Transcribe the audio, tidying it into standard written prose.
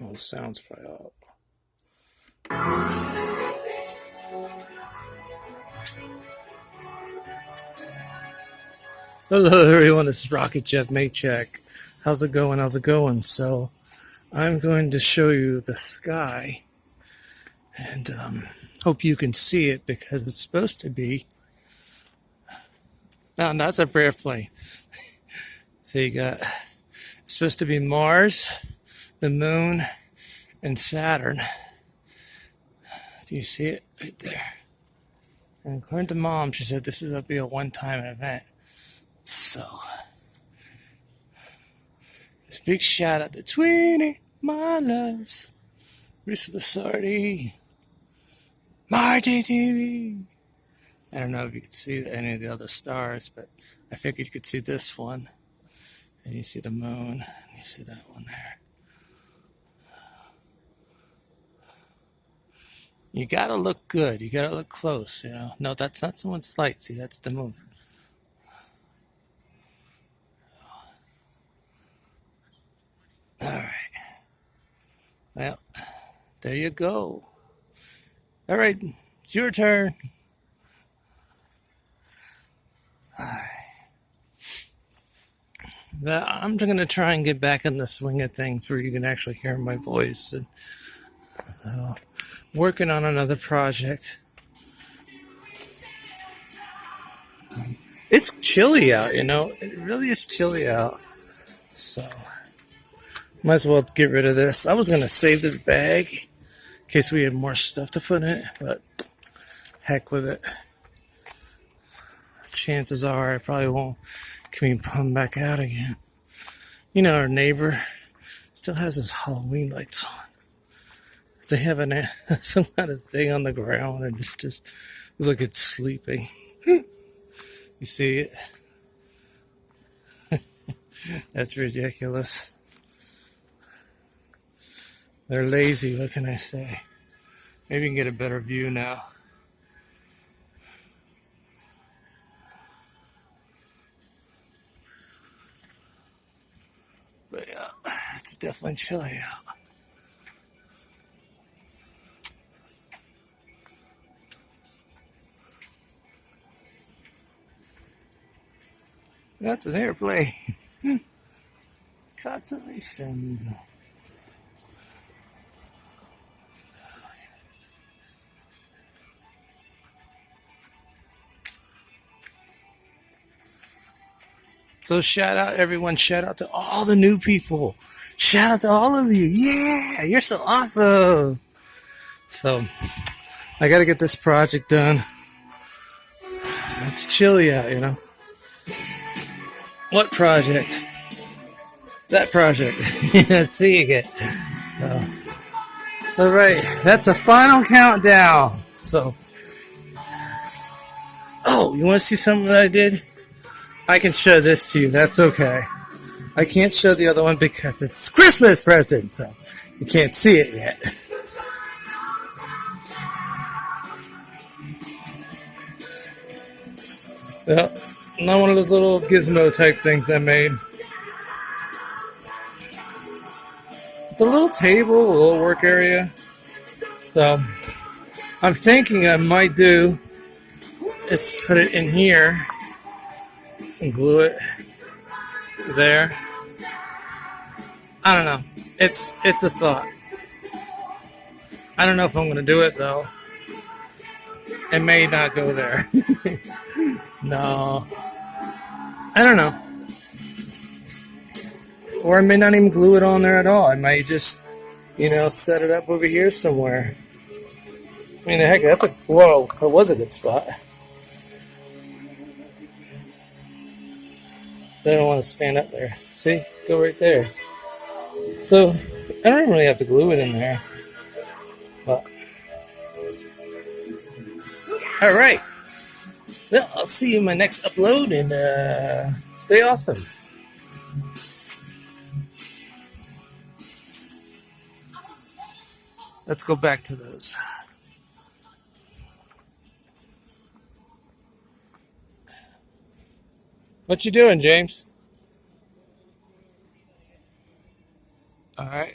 Oh, the sound's probably up. Hello everyone, this is Rocket Jeff Maycheck. How's it going? How's it going? So, I'm going to show you the sky, and hope you can see it because it's supposed to be. No, that's a airplane. So you got, it's supposed to be Mars, the Moon, and Saturn. Do you see it right there? And according to Mom, she said this is going to be a one-time event. So, this big shout out to Tweenie, my loves, Risa Basardi, Marty TV. I don't know if you could see any of the other stars, but I figured you could see this one. And you see the moon, and you see that one there. You gotta look good. You gotta look close, you know. No, that's not someone's light. See, that's the moon. All right. Well, there you go. All right, it's your turn. All right. Well, I'm going to try and get back in the swing of things where you can actually hear my voice. And working on another project. It's chilly out, you know. It really is chilly out. So, might as well get rid of this. I was going to save this bag in case we had more stuff to put in it, but heck with it. Chances are I probably won't come back out again. You know, our neighbor still has his Halloween lights on. They have some kind of thing on the ground, and it's just looks like it's sleeping. You see it? That's ridiculous. They're lazy, what can I say? Maybe you can get a better view now. But yeah, it's definitely chilly out. That's an airplane. Consolation. So shout out everyone, shout out to all the new people. Shout out to all of you. Yeah, you're so awesome. So I gotta get this project done. It's chilly out, you know. What project? That project. Let's see again. All right, that's a final countdown. So, oh, you want to see something that I did? I can show this to you. That's okay. I can't show the other one because it's Christmas present, so you can't see it yet. Well, not one of those little gizmo type things I made. It's a little table, a little work area. So I'm thinking I might do is put it in here and glue it there. I don't know. It's a thought. I don't know if I'm going to do it though. It may not go there. No. I don't know. Or I may not even glue it on there at all. I might just, you know, set it up over here somewhere. I mean, heck, whoa, that was a good spot. They don't want to stand up there. See? Go right there. So, I don't really have to glue it in there. But, alright. Well, I'll see you in my next upload, and stay awesome. Let's go back to those. What you doing, James? All right.